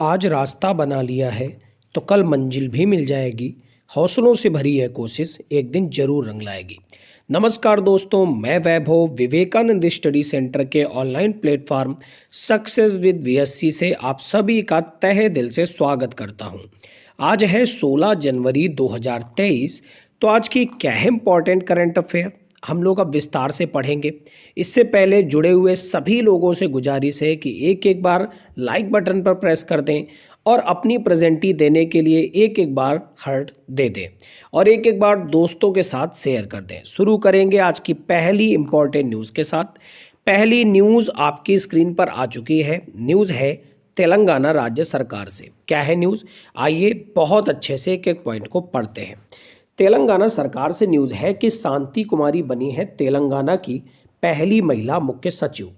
आज रास्ता बना लिया है तो कल मंजिल भी मिल जाएगी। हौसलों से भरी है कोशिश, एक दिन जरूर रंग लाएगी। नमस्कार दोस्तों, मैं वैभव विवेकानंद स्टडी सेंटर के online platform success with VSC से आप सभी का तहे दिल से स्वागत करता हूं। आज है 16 जनवरी 2023। तो आज की क्या है इंपॉर्टेंट करंट अफेयर हम लोग अब विस्तार से पढ़ेंगे। इससे पहले जुड़े हुए सभी लोगों से गुजारिश है कि एक एक बार लाइक बटन पर प्रेस कर दें और अपनी प्रेजेंटी देने के लिए एक एक बार हार्ट दे दें और एक एक बार दोस्तों के साथ शेयर कर दें। शुरू करेंगे आज की पहली इंपॉर्टेंट न्यूज़ के साथ। पहली न्यूज़ आपकी स्क्रीन पर आ चुकी है। न्यूज़ है तेलंगाना राज्य सरकार से। क्या है न्यूज़, आइए बहुत अच्छे से एक एक पॉइंट को पढ़ते हैं। तेलंगाना सरकार से न्यूज़ है कि शांति कुमारी बनी है तेलंगाना की पहली महिला मुख्य सचिव।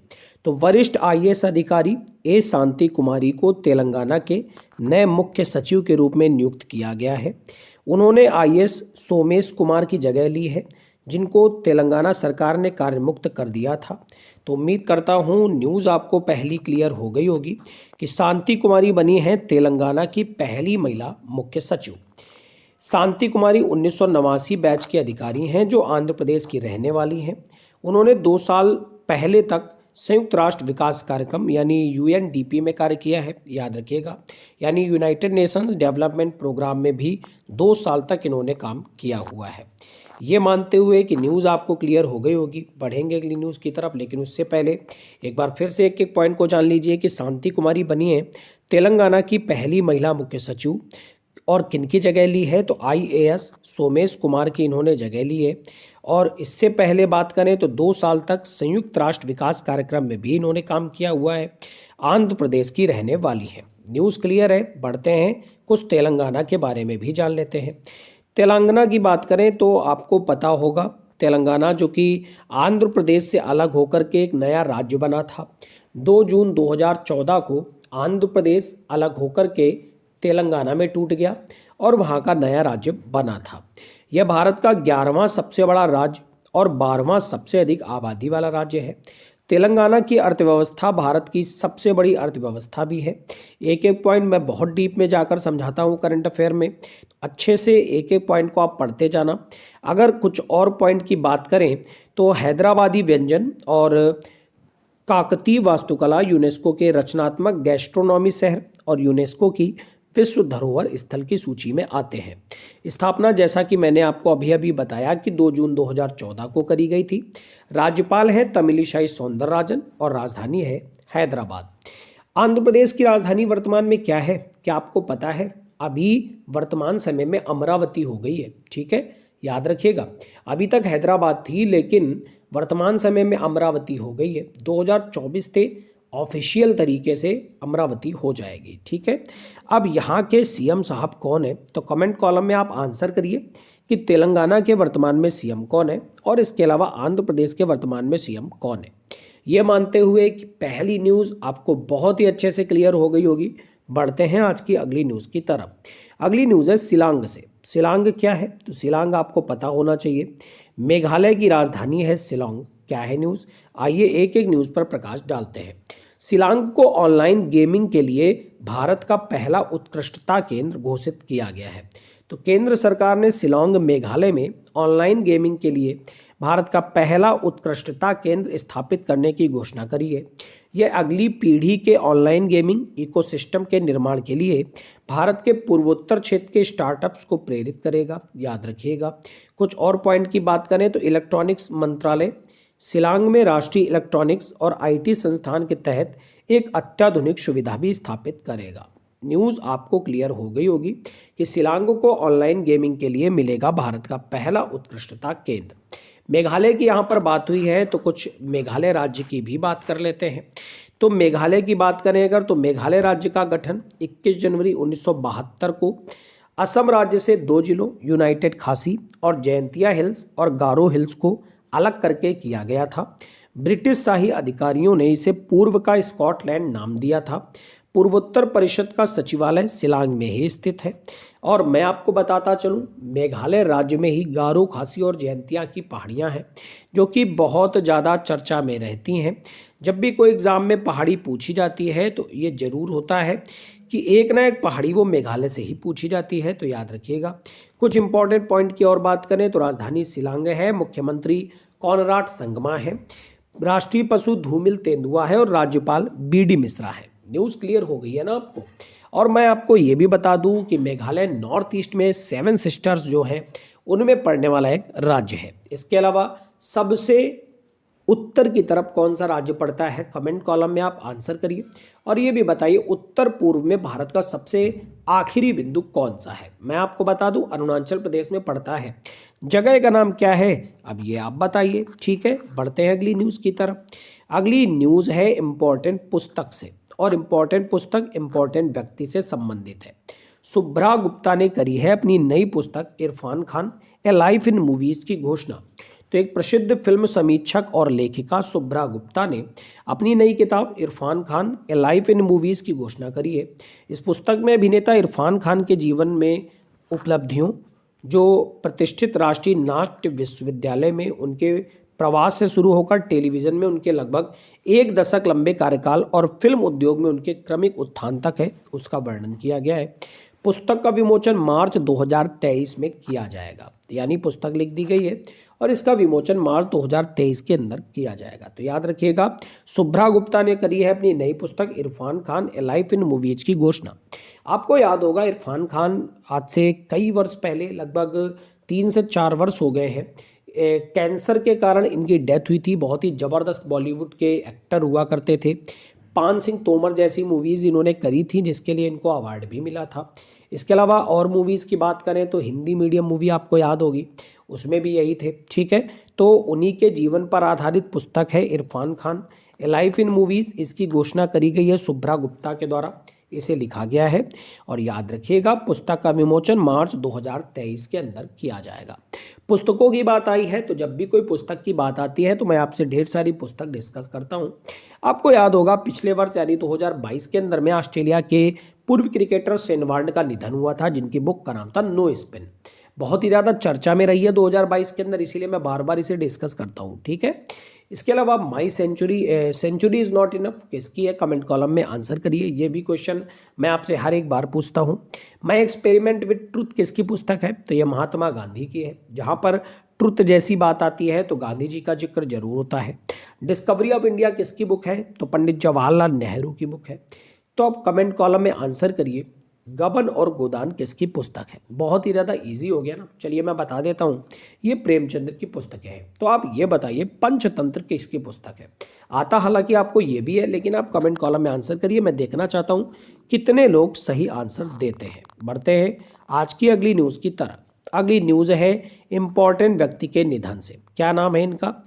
तो वरिष्ठ आईएएस अधिकारी ए शांति कुमारी को तेलंगाना के नए मुख्य सचिव के रूप में नियुक्त किया गया है। उन्होंने आईएएस सोमेश कुमार की जगह ली है, जिनको तेलंगाना सरकार ने कार्यमुक्त कर दिया था। तो उम्मीद करता हूँ न्यूज़ आपको पहली क्लियर हो गई होगी कि शांति कुमारी बनी है तेलंगाना की पहली महिला मुख्य सचिव। शांति कुमारी 1989 बैच के अधिकारी हैं जो आंध्र प्रदेश की रहने वाली हैं। उन्होंने 2 साल पहले तक संयुक्त राष्ट्र विकास कार्यक्रम यानी यूएनडीपी में कार्य किया है, याद रखिएगा, यानी यूनाइटेड नेशंस डेवलपमेंट प्रोग्राम में भी 2 साल तक इन्होंने काम किया हुआ है। ये मानते हुए कि न्यूज़ आपको क्लियर हो गई होगी, बढ़ेंगे अगली न्यूज़ की तरफ, लेकिन उससे पहले एक बार फिर से एक एक पॉइंट को जान लीजिए कि शांति कुमारी बनी है तेलंगाना की पहली महिला मुख्य सचिव। और किनकी जगह ली है, तो आईएएस सोमेश कुमार की इन्होंने जगह ली है। और इससे पहले बात करें तो 2 साल तक संयुक्त राष्ट्र विकास कार्यक्रम में भी इन्होंने काम किया हुआ है। आंध्र प्रदेश की रहने वाली है। न्यूज़ क्लियर है, बढ़ते हैं कुछ तेलंगाना के बारे में भी जान लेते हैं। तेलंगाना की बात करें तो आपको पता होगा तेलंगाना जो कि आंध्र प्रदेश से अलग होकर के एक नया राज्य बना था। 2 जून 2014 को आंध्र प्रदेश अलग होकर के तेलंगाना में टूट गया और वहाँ का नया राज्य बना था। यह भारत का 11वां सबसे बड़ा राज्य और 12वां सबसे अधिक आबादी वाला राज्य है। तेलंगाना की अर्थव्यवस्था भारत की सबसे बड़ी अर्थव्यवस्था भी है। एक एक पॉइंट मैं बहुत डीप में जाकर समझाता हूँ करंट अफेयर में, अच्छे से एक एक पॉइंट को आप पढ़ते जाना। अगर कुछ और पॉइंट की बात करें तो हैदराबादी व्यंजन और काकतीय वास्तुकला यूनेस्को के रचनात्मक गैस्ट्रोनॉमी शहर और यूनेस्को की विश्व धरोहर स्थल की सूची में आते हैं। स्थापना जैसा कि मैंने आपको अभी अभी बताया कि 2 जून 2014 को करी गई थी। राज्यपाल है तमिलिसाई सौंदरराजन और राजधानी है हैदराबाद। आंध्र प्रदेश की राजधानी वर्तमान में क्या है, क्या आपको पता है? अभी वर्तमान समय में अमरावती हो गई है, ठीक है, याद रखिएगा। अभी तक हैदराबाद थी लेकिन वर्तमान समय में अमरावती हो गई है। 2024 से ऑफिशियल तरीके से अमरावती हो जाएगी, ठीक है। अब यहाँ के सीएम साहब कौन है, तो कमेंट कॉलम में आप आंसर करिए कि तेलंगाना के वर्तमान में सीएम कौन है और इसके अलावा आंध्र प्रदेश के वर्तमान में सीएम कौन है। ये मानते हुए कि पहली न्यूज़ आपको बहुत ही अच्छे से क्लियर हो गई होगी, बढ़ते हैं आज की अगली न्यूज़ की तरफ। अगली न्यूज़ है शिलांग से। शिलांग क्या है, तो शिलांग आपको पता होना चाहिए, मेघालय की राजधानी है शिलांग। क्या है न्यूज़, आइए एक एक न्यूज़ पर प्रकाश डालते हैं। शिलांग को ऑनलाइन गेमिंग के लिए भारत का पहला उत्कृष्टता केंद्र घोषित किया गया है। तो केंद्र सरकार ने शिलांग मेघालय में ऑनलाइन गेमिंग के लिए भारत का पहला उत्कृष्टता केंद्र स्थापित करने की घोषणा करी है। यह अगली पीढ़ी के ऑनलाइन गेमिंग इकोसिस्टम के निर्माण के लिए भारत के पूर्वोत्तर क्षेत्र के स्टार्टअप्स को प्रेरित करेगा, याद रखिएगा। कुछ और पॉइंट की बात करें तो इलेक्ट्रॉनिक्स मंत्रालय शिलांग में राष्ट्रीय इलेक्ट्रॉनिक्स और आईटी संस्थान के तहत एक अत्याधुनिक सुविधा भी स्थापित करेगा। न्यूज़ आपको क्लियर हो गई होगी कि शिलांग को ऑनलाइन गेमिंग के लिए मिलेगा भारत का पहला उत्कृष्टता केंद्र। मेघालय की यहाँ पर बात हुई है तो कुछ मेघालय राज्य की भी बात कर लेते हैं। तो मेघालय की बात करें अगर, तो मेघालय राज्य का गठन 21 जनवरी 1972 को असम राज्य से 2 जिलों यूनाइटेड खासी और जयंतिया हिल्स और गारो हिल्स को अलग करके किया गया था। ब्रिटिश शाही अधिकारियों ने इसे पूर्व का स्कॉटलैंड नाम दिया था। पूर्वोत्तर परिषद का सचिवालय शिलांग में ही स्थित है। और मैं आपको बताता चलूं, मेघालय राज्य में ही गारो, खासी और जयंतिया की पहाड़ियां हैं जो कि बहुत ज़्यादा चर्चा में रहती हैं। जब भी कोई एग्ज़ाम में पहाड़ी पूछी जाती है तो ये जरूर होता है कि एक ना एक पहाड़ी वो मेघालय से ही पूछी जाती है, तो याद रखिएगा। कुछ इंपॉर्टेंट पॉइंट की और बात करें तो राजधानी शिलांग है, मुख्यमंत्री कॉनराड संगमा है, राष्ट्रीय पशु धूमिल तेंदुआ है और राज्यपाल बीडी मिश्रा है। न्यूज़ क्लियर हो गई है ना आपको। और मैं आपको ये भी बता दूं कि मेघालय नॉर्थ ईस्ट में सेवन सिस्टर्स जो हैं उनमें पड़ने वाला एक राज्य है। इसके अलावा सबसे उत्तर की तरफ कौन सा राज्य पड़ता है, कमेंट कॉलम में आप आंसर करिए। और ये भी बताइए उत्तर पूर्व में भारत का सबसे आखिरी बिंदु कौन सा है। मैं आपको बता दूं अरुणाचल प्रदेश में पड़ता है। जगह का नाम क्या है, अब ये आप बताइए। ठीक है, बढ़ते हैं अगली न्यूज़ की तरफ। अगली न्यूज़ है इम्पोर्टेंट पुस्तक से, और इम्पोर्टेंट पुस्तक इम्पोर्टेंट व्यक्ति से संबंधित है। शुभ्रा गुप्ता ने करी है अपनी नई पुस्तक इरफान खान ए लाइफ इन मूवीज की घोषणा। तो एक प्रसिद्ध फिल्म समीक्षक और लेखिका शुभ्रा गुप्ता ने अपनी नई किताब इरफान खान ए लाइफ इन मूवीज की घोषणा करी है। इस पुस्तक में अभिनेता इरफान खान के जीवन में उपलब्धियों, जो प्रतिष्ठित राष्ट्रीय नाट्य विश्वविद्यालय में उनके प्रवास से शुरू होकर टेलीविजन में उनके लगभग एक दशक लंबे कार्यकाल और फिल्म उद्योग में उनके क्रमिक उत्थान तक है, उसका वर्णन किया गया है। पुस्तक का विमोचन मार्च 2023 में किया जाएगा, यानी पुस्तक लिख दी गई है और इसका विमोचन मार्च 2023 के अंदर किया जाएगा। तो याद रखिएगा, शुभ्रा गुप्ता ने करी है अपनी नई पुस्तक इरफान खान ए लाइफ इन मूवीज की घोषणा। आपको याद होगा इरफान खान आज से कई वर्ष पहले, लगभग 3 से 4 वर्ष हो गए हैं, कैंसर के कारण इनकी डेथ हुई थी। बहुत ही ज़बरदस्त बॉलीवुड के एक्टर हुआ करते थे। पान सिंह तोमर जैसी मूवीज़ इन्होंने करी थी जिसके लिए इनको अवार्ड भी मिला था। इसके अलावा और मूवीज़ की बात करें तो हिंदी मीडियम मूवी आपको याद होगी, उसमें भी यही थे। ठीक है, तो उन्हीं के जीवन पर आधारित पुस्तक है इरफान खान ए लाइफ इन मूवीज़। इसकी घोषणा करी गई है शुभ्रा गुप्ता के द्वारा, इसे लिखा गया है। और याद रखिएगा पुस्तक का विमोचन मार्च 2023 के अंदर किया जाएगा। पुस्तकों की बात आई है तो जब भी कोई पुस्तक की बात आती है तो मैं आपसे ढेर सारी पुस्तक डिस्कस करता हूं। आपको याद होगा पिछले वर्ष यानी 2022 के अंदर में ऑस्ट्रेलिया के पूर्व क्रिकेटर शेन वॉर्न का निधन हुआ था, जिनकी बुक का नाम था नो स्पिन। बहुत ही ज़्यादा चर्चा में रही है 2022 के अंदर, इसीलिए मैं बार बार इसे डिस्कस करता हूँ। ठीक है, इसके अलावा माई सेंचुरी इज़ नॉट इनफ किसकी है, कमेंट कॉलम में आंसर करिए। ये भी क्वेश्चन मैं आपसे हर एक बार पूछता हूँ। माई एक्सपेरिमेंट विद ट्रुथ किसकी पुस्तक है, तो ये महात्मा गांधी की है। जहाँ पर ट्रुथ जैसी बात आती है तो गांधी जी का जिक्र जरूर होता है। डिस्कवरी ऑफ इंडिया किसकी बुक है, तो पंडित जवाहरलाल नेहरू की बुक है। तो आप कमेंट कॉलम में आंसर करिए, गबन और गोदान किसकी पुस्तक है। बहुत ही ज़्यादा इजी हो गया ना, चलिए मैं बता देता हूँ, ये प्रेमचंद्र की पुस्तकें हैं। तो आप ये बताइए पंचतंत्र किसकी पुस्तक है। आता हालांकि आपको ये भी है, लेकिन आप कमेंट कॉलम में आंसर करिए, मैं देखना चाहता हूँ कितने लोग सही आंसर देते हैं। बढ़ते हैं आज की अगली न्यूज़ की तरफ। अगली न्यूज़ है इम्पॉर्टेंट व्यक्ति के निधन से। क्या नाम है इनका,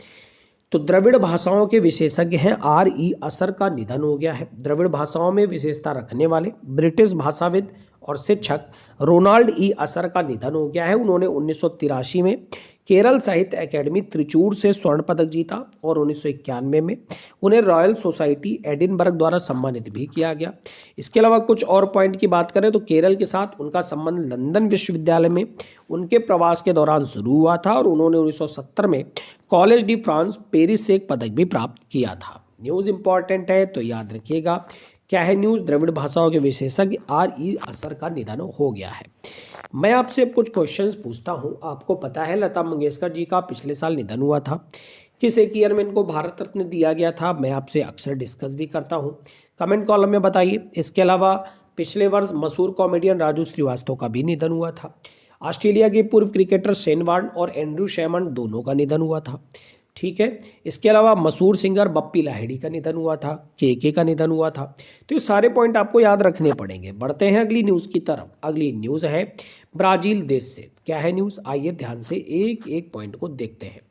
तो द्रविड़ भाषाओं के विशेषज्ञ हैं R.E. असर का निधन हो गया है। द्रविड़ भाषाओं में विशेषता रखने वाले ब्रिटिश भाषाविद और शिक्षक रोनाल्ड E. असर का निधन हो गया है। उन्होंने 1983 में केरल साहित्य अकेडमी त्रिचूर से स्वर्ण पदक जीता और 1991 में उन्हें रॉयल सोसाइटी एडिनबर्ग द्वारा सम्मानित भी किया गया। इसके अलावा कुछ और पॉइंट की बात करें तो केरल के साथ उनका संबंध लंदन विश्वविद्यालय में उनके प्रवास के दौरान शुरू हुआ था और उन्होंने 1970 में कॉलेज डी फ्रांस पेरिस से एक पदक भी प्राप्त किया था। न्यूज़ इंपॉर्टेंट है तो याद रखिएगा। क्या है न्यूज़, द्रविड़ भाषाओं के विशेषज्ञ R.E. असर का निधन हो गया है। मैं आपसे कुछ क्वेश्चंस पूछता हूं। आपको पता है लता मंगेशकर जी का पिछले साल निधन हुआ था, किस एक ईयर में इनको भारत रत्न दिया गया था, मैं आपसे अक्सर डिस्कस भी करता हूं, कमेंट कॉलम में बताइए। इसके अलावा पिछले वर्ष मशहूर कॉमेडियन राजू श्रीवास्तव का भी निधन हुआ था। ऑस्ट्रेलिया के पूर्व क्रिकेटर शेन वॉर्न और एंड्रू शैमन दोनों का निधन हुआ था। ठीक है, इसके अलावा मशहूर सिंगर बप्पी लाहिड़ी का निधन हुआ था, के का निधन हुआ था। तो ये सारे पॉइंट आपको याद रखने पड़ेंगे। बढ़ते हैं अगली न्यूज़ की तरफ। अगली न्यूज़ है ब्राज़ील देश से। क्या है न्यूज़, आइए ध्यान से एक एक पॉइंट को देखते हैं।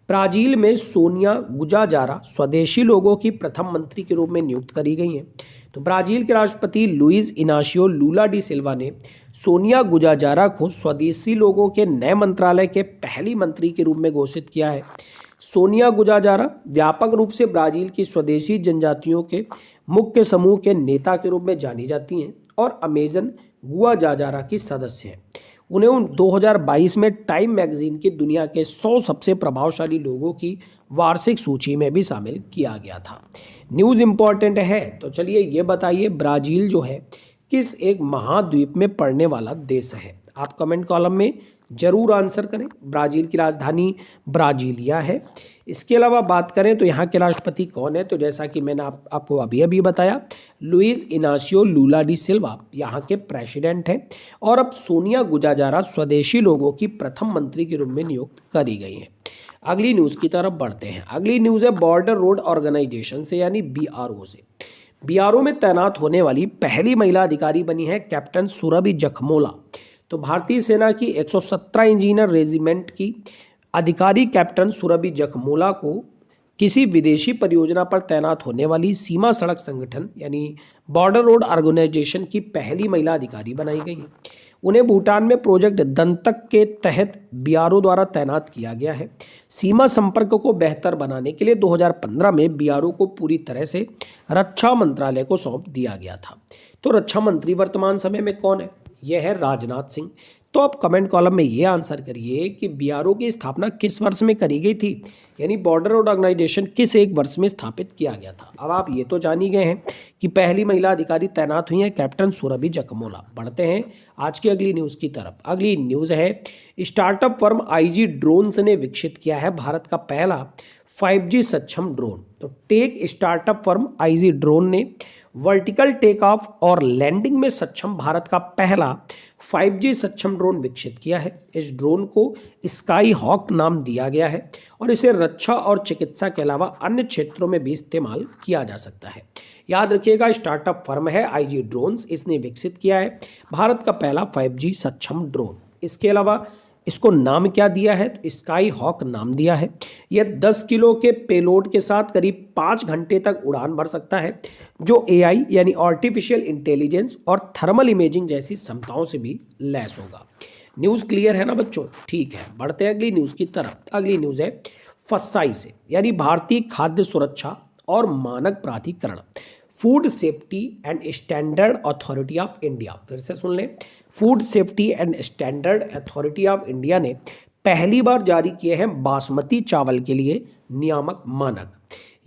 ब्राज़ील में सोनिया गुजाजारा स्वदेशी लोगों की प्रथम मंत्री के रूप में नियुक्त करी गई हैं। तो ब्राज़ील के राष्ट्रपति लुइस इनाशियो लूला डी सिल्वा ने सोनिया गुजाजारा को स्वदेशी लोगों के नए मंत्रालय के पहली मंत्री के रूप में घोषित किया है। सोनिया गुजाजारा व्यापक रूप से ब्राजील की स्वदेशी जनजातियों के मुख्य समूह के नेता के रूप में जानी जाती हैं और अमेजन गुआजाजारा की सदस्य हैं। उन्हें 2022 में टाइम मैगजीन की दुनिया के 100 सबसे प्रभावशाली लोगों की वार्षिक सूची में भी शामिल किया गया था। न्यूज़ इंपॉर्टेंट है तो चलिए ये बताइए, ब्राज़ील जो है किस एक महाद्वीप में पड़ने वाला देश है? आप कमेंट कॉलम में जरूर आंसर करें। ब्राज़ील की राजधानी ब्राजीलिया है। इसके अलावा बात करें तो यहाँ के राष्ट्रपति कौन है, तो जैसा कि मैंने आपको अभी अभी बताया, लुइस इनासियो लूला डी सिल्वा यहाँ के प्रेसिडेंट हैं। और अब सोनिया गुजाजारा स्वदेशी लोगों की प्रथम मंत्री के रूप में नियुक्त करी गई हैं। अगली न्यूज़ की तरफ बढ़ते हैं। अगली न्यूज़ है बॉर्डर रोड ऑर्गेनाइजेशन से यानी BRO से। BRO में तैनात होने वाली पहली महिला अधिकारी बनी है कैप्टन सुरभि जखमोला। तो भारतीय सेना की 117 इंजीनियर रेजिमेंट की अधिकारी कैप्टन सुरभि जखमोला को किसी विदेशी परियोजना पर तैनात होने वाली सीमा सड़क संगठन यानी बॉर्डर रोड ऑर्गेनाइजेशन की पहली महिला अधिकारी बनाई गई है। उन्हें भूटान में प्रोजेक्ट दंतक के तहत BRO द्वारा तैनात किया गया है। सीमा संपर्क को बेहतर बनाने के लिए 2015 में BRO को पूरी तरह से रक्षा मंत्रालय को सौंप दिया गया था। तो रक्षा मंत्री वर्तमान समय में कौन है? यह है राजनाथ सिंह। तो आप कमेंट कॉलम में ये आंसर करिए कि BRO की स्थापना किस वर्ष में करी गई थी, यानी बॉर्डर रोड ऑर्गेनाइजेशन किस एक वर्ष में स्थापित किया गया था। अब आप ये तो जान ही गए हैं कि पहली महिला अधिकारी तैनात हुई है कैप्टन सुरभि जखमोला। बढ़ते हैं आज की अगली न्यूज़ की तरफ। अगली न्यूज़ है स्टार्टअप फर्म IG ड्रोन्स ने विकसित किया है भारत का पहला 5G सक्षम ड्रोन। तो tech startup firm IG drone ने वर्टिकल टेक ऑफ और लैंडिंग में सक्षम भारत का पहला 5G सक्षम ड्रोन विकसित किया है। इस ड्रोन को स्काई हॉक नाम दिया गया है और इसे रक्षा और चिकित्सा के अलावा अन्य क्षेत्रों में भी इस्तेमाल किया जा सकता है। याद रखिएगा, स्टार्टअप फर्म है IG ड्रोन्स, इसने विकसित किया है भारत का पहला 5G सक्षम ड्रोन। इसके अलावा इसको नाम क्या दिया है? तो स्काई हॉक नाम दिया है। यह 10 किलो के पेलोड के साथ करीब 5 घंटे तक उड़ान भर सकता है, जो AI यानी आर्टिफिशियल इंटेलिजेंस और थर्मल इमेजिंग जैसी क्षमताओं से भी लैस होगा। न्यूज़ क्लियर है ना बच्चों? ठीक है, बढ़ते हैं अगली न्यूज़ की तरफ। अगली न्यूज़ है फसाई से यानी भारतीय खाद्य सुरक्षा और मानक प्राधिकरण, food safety and standard authority of India. फिर से सुन लें, food safety and standard authority of India ने पहली बार जारी किए हैं बासमती चावल के लिए नियामक मानक।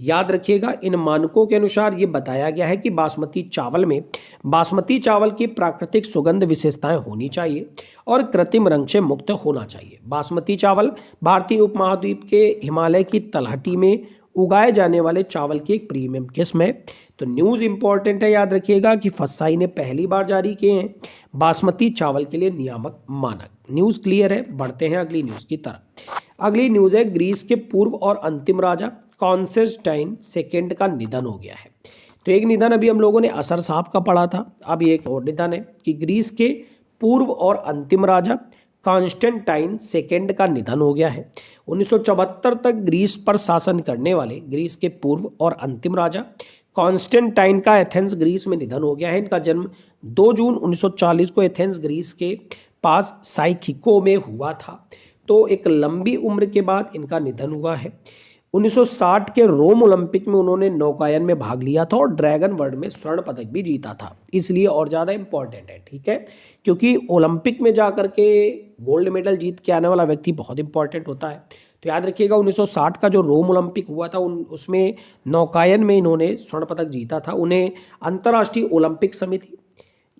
याद रखिएगा, इन मानकों के अनुसार ये बताया गया है कि बासमती चावल में बासमती चावल की प्राकृतिक सुगंध विशेषताएं होनी चाहिए और कृत्रिम रंग से मुक्त होना चाहिए। बासमती चावल भारतीय उपमहाद्वीप के हिमालय की तलहटी में उगाए जाने वाले चावल की एक प्रीमियम किस्म है। तो न्यूज़ इंपॉर्टेंट है, याद रखिएगा कि फसाई ने पहली बार जारी किए हैं बासमती चावल के लिए नियामक मानक। न्यूज़ क्लियर है, बढ़ते हैं अगली न्यूज़ की तरफ। अगली न्यूज़ है ग्रीस के पूर्व और अंतिम राजा कॉन्स्टेंटाइन सेकेंड का निधन हो गया है। तो एक निधन अभी हम लोगों ने असर साहब का पढ़ा था, अब एक और निधन है कि ग्रीस के पूर्व और अंतिम राजा कॉन्स्टेंटाइन सेकेंड का निधन हो गया है। 1974 तक ग्रीस पर शासन करने वाले ग्रीस के पूर्व और अंतिम राजा कॉन्स्टेंटाइन का एथेंस ग्रीस में निधन हो गया है। इनका जन्म 2 जून 1940 को एथेंस ग्रीस के पास साइकिको में हुआ था। तो एक लंबी उम्र के बाद इनका निधन हुआ है। 1960 के रोम ओलंपिक में उन्होंने नौकायन में भाग लिया था और ड्रैगन वर्ल्ड में स्वर्ण पदक भी जीता था, इसलिए और ज़्यादा इंपॉर्टेंट है। ठीक है, क्योंकि ओलंपिक में जाकर के गोल्ड मेडल जीत के आने वाला व्यक्ति बहुत इंपॉर्टेंट होता है। तो याद रखिएगा 1960 का जो रोम ओलंपिक हुआ था उसमें नौकायन में इन्होंने स्वर्ण पदक जीता था। उन्हें अंतर्राष्ट्रीय ओलंपिक समिति,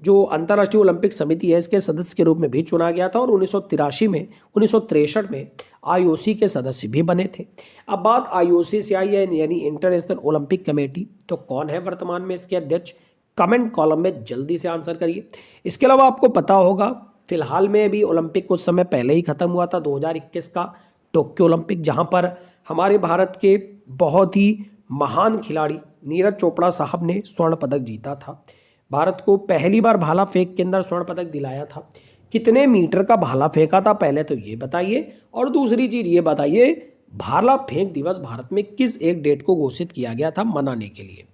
जो अंतर्राष्ट्रीय ओलंपिक समिति है, इसके सदस्य के रूप में भी चुना गया था और 1963 में IOC के सदस्य भी बने थे। अब बात IOC से आई है यानी इंटरनेशनल ओलंपिक कमेटी। तो कौन है वर्तमान में इसके अध्यक्ष? कमेंट कॉलम में जल्दी से आंसर करिए। इसके अलावा आपको पता होगा फिलहाल में अभी ओलंपिक कुछ समय पहले ही खत्म हुआ था, 2021 का टोक्यो ओलंपिक, जहां पर हमारे भारत के बहुत ही महान खिलाड़ी नीरज चोपड़ा साहब ने स्वर्ण पदक जीता था। भारत को पहली बार भाला फेंक के अंदर स्वर्ण पदक दिलाया था। कितने मीटर का भाला फेंका था पहले तो ये बताइए, और दूसरी चीज ये बताइए भाला फेंक दिवस भारत में किस एक डेट को घोषित किया गया था मनाने के लिए?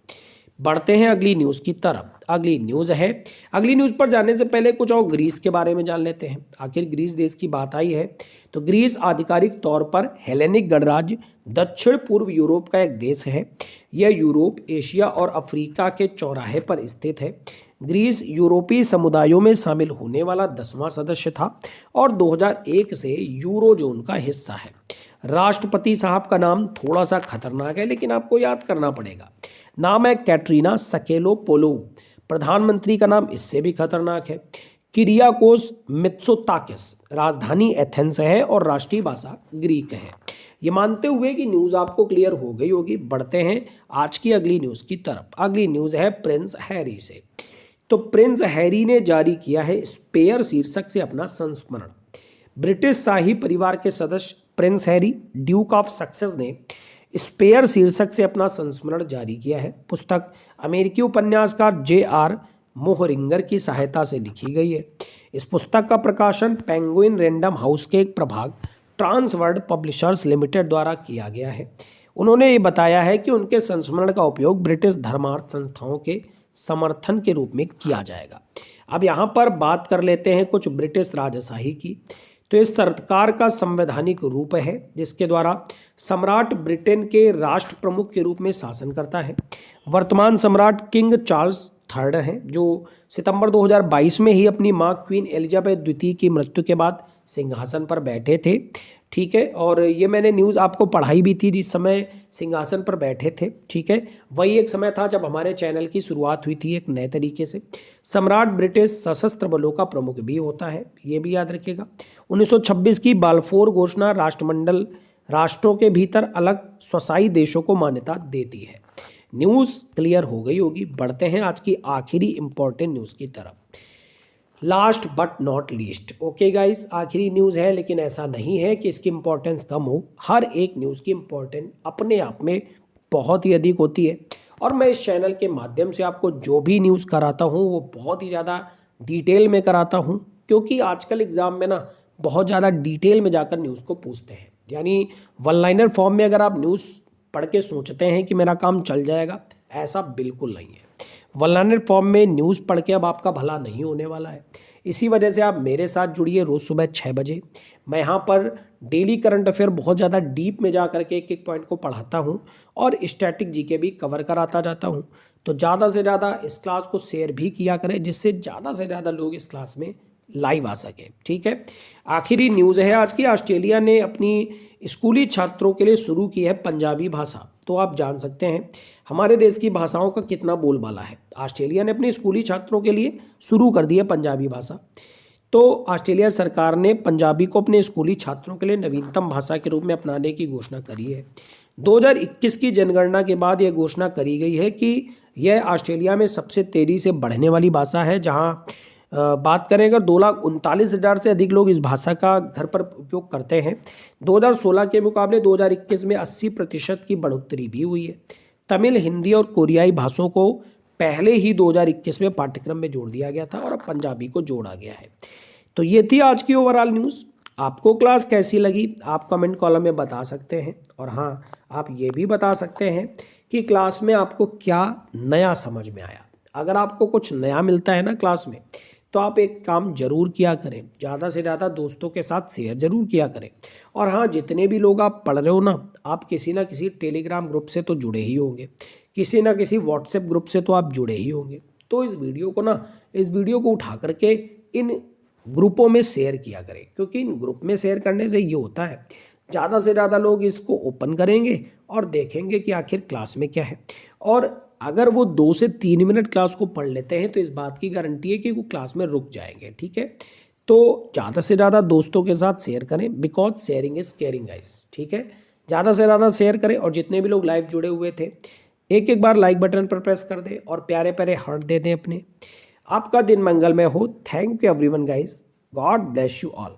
बढ़ते हैं अगली न्यूज़ की तरफ। अगली न्यूज़ है, अगली न्यूज़ पर जाने से पहले कुछ और ग्रीस के बारे में जान लेते हैं। आखिर ग्रीस देश की बात आई है तो ग्रीस आधिकारिक तौर पर हेलेनिक गणराज्य दक्षिण पूर्व यूरोप का एक देश है। यह यूरोप, एशिया और अफ्रीका के चौराहे पर स्थित है। ग्रीस यूरोपीय समुदायों में शामिल होने वाला 10वां सदस्य था और 2001 से यूरोजोन का हिस्सा है। राष्ट्रपति साहब का नाम थोड़ा सा खतरनाक है, लेकिन आपको याद करना पड़ेगा। नाम है कैटरीना सकेलोपोलो। प्रधानमंत्री का नाम इससे भी खतरनाक है, किरियाकोस मित्सोताकिस। राजधानी एथेंस है और राष्ट्रीय भाषा ग्रीक है। ये मानते हुए कि न्यूज़ आपको क्लियर हो गई होगी, बढ़ते हैं आज की अगली न्यूज़ की तरफ। अगली न्यूज़ है प्रिंस हैरी से। तो प्रिंस हैरी ने जारी किया है स्पेयर शीर्षक से अपना संस्मरण। ब्रिटिश शाही परिवार के सदस्य Prince Harry, Duke of success ने स्पेयर शीर्षक से अपना संस्मरण जारी किया है। पुस्तक अमेरिकी उपन्यासकार J.R. मोहरिंगर की सहायता से लिखी गई है। इस पुस्तक का प्रकाशन पेंगुइन रैंडम हाउस के एक प्रभाग ट्रांसवर्ल्ड पब्लिशर्स लिमिटेड द्वारा किया गया है। उन्होंने ये बताया है कि उनके संस्मरण का उपयोग ब्रिटिश धर्मार्थ संस्थाओं के समर्थन के रूप में किया जाएगा। अब यहाँ पर बात कर लेते हैं कुछ ब्रिटिश राजशाही की। तो ये सरकार का संवैधानिक रूप है जिसके द्वारा सम्राट ब्रिटेन के राष्ट्र प्रमुख के रूप में शासन करता है। वर्तमान सम्राट किंग चार्ल्स थर्ड हैं, जो सितंबर 2022 में ही अपनी मां क्वीन एलिजाबेथ द्वितीय की मृत्यु के बाद सिंहासन पर बैठे थे। ठीक है, और ये मैंने न्यूज़ आपको पढ़ाई भी थी जिस समय सिंहासन पर बैठे थे। ठीक है, वही एक समय था जब हमारे चैनल की शुरुआत हुई थी एक नए तरीके से। सम्राट ब्रिटिश सशस्त्र बलों का प्रमुख भी होता है, ये भी याद रखिएगा। 1926 की बाल्फोर घोषणा राष्ट्रमंडल राष्ट्रों के भीतर अलग स्वशाही देशों को मान्यता देती है। न्यूज़ क्लियर हो गई होगी, बढ़ते हैं आज की आखिरी इंपॉर्टेंट न्यूज़ की तरफ। Last but not least, okay guys, आखिरी न्यूज़ है लेकिन ऐसा नहीं है कि इसकी इंपॉर्टेंस कम हो। हर एक न्यूज़ की इंपॉर्टेंस अपने आप में बहुत ही अधिक होती है और मैं इस चैनल के माध्यम से आपको जो भी न्यूज़ कराता हूँ वो बहुत ही ज़्यादा डिटेल में कराता हूँ, क्योंकि आजकल एग्ज़ाम में ना बहुत ज़्यादा डिटेल में जाकर न्यूज़ को पूछते हैं। यानी वन लाइनर फॉर्म में अगर आप न्यूज़ पढ़ के सोचते हैं कि मेरा काम चल जाएगा, ऐसा बिल्कुल नहीं है। वन लाइनर फॉर्म में न्यूज़ पढ़ के अब आपका भला नहीं होने वाला है। इसी वजह से आप मेरे साथ जुड़िए रोज़ सुबह 6 बजे। मैं यहाँ पर डेली करंट अफेयर बहुत ज़्यादा डीप में जा करके एक एक पॉइंट को पढ़ाता हूँ और स्टैटिक जीके भी कवर कराता जाता हूँ। तो ज़्यादा से ज़्यादा इस क्लास को शेयर भी किया करें जिससे ज़्यादा से ज़्यादा लोग इस क्लास में लाइव आ सके। ठीक है, आखिरी न्यूज़ है आज की। ऑस्ट्रेलिया ने अपनी स्कूली छात्रों के लिए शुरू की है पंजाबी भाषा। तो आप जान सकते हैं हमारे देश की भाषाओं का कितना बोलबाला है। ऑस्ट्रेलिया ने अपनी स्कूली छात्रों के लिए शुरू कर दी है पंजाबी भाषा। तो ऑस्ट्रेलिया सरकार ने पंजाबी को अपने स्कूली छात्रों के लिए नवीनतम भाषा के रूप में अपनाने की घोषणा करी है। 2021 की जनगणना के बाद यह घोषणा करी गई है कि यह ऑस्ट्रेलिया में सबसे तेज़ी से बढ़ने वाली भाषा है। जहाँ बात करें अगर 2,39,000 से अधिक लोग इस भाषा का घर पर उपयोग करते हैं। 2016 के मुकाबले 2021 में 80% की बढ़ोतरी भी हुई है। तमिल, हिंदी और कोरियाई भाषाओं को पहले ही 2021 में पाठ्यक्रम में जोड़ दिया गया था और अब पंजाबी को जोड़ा गया है। तो ये थी आज की ओवरऑल न्यूज़। आपको क्लास कैसी लगी आप कमेंट कॉलम में बता सकते हैं, और हाँ, आप ये भी बता सकते हैं कि क्लास में आपको क्या नया समझ में आया। अगर आपको कुछ नया मिलता है ना क्लास में, तो आप एक काम जरूर किया करें, ज़्यादा से ज़्यादा दोस्तों के साथ शेयर जरूर किया करें। और हाँ, जितने भी लोग आप पढ़ रहे हो ना, आप किसी ना किसी टेलीग्राम ग्रुप से तो जुड़े ही होंगे, किसी ना किसी व्हाट्सएप ग्रुप से तो आप जुड़े ही होंगे। तो इस वीडियो को उठा करके इन ग्रुपों में शेयर किया करें, क्योंकि इन ग्रुप में शेयर करने से ये होता है ज़्यादा से ज़्यादा लोग इसको ओपन करेंगे और देखेंगे कि आखिर क्लास में क्या है। और अगर वो 2 से 3 मिनट क्लास को पढ़ लेते हैं तो इस बात की गारंटी है कि वो क्लास में रुक जाएंगे। ठीक है, तो ज़्यादा से ज़्यादा दोस्तों के साथ शेयर करें, because sharing is caring guys. ठीक है, ज़्यादा से ज़्यादा शेयर करें और जितने भी लोग लाइव जुड़े हुए थे एक बार लाइक बटन पर प्रेस कर दें और प्यारे प्यारे हार्ट दे दें अपने। आपका दिन मंगलमय हो। Thank you everyone guys, God bless you all.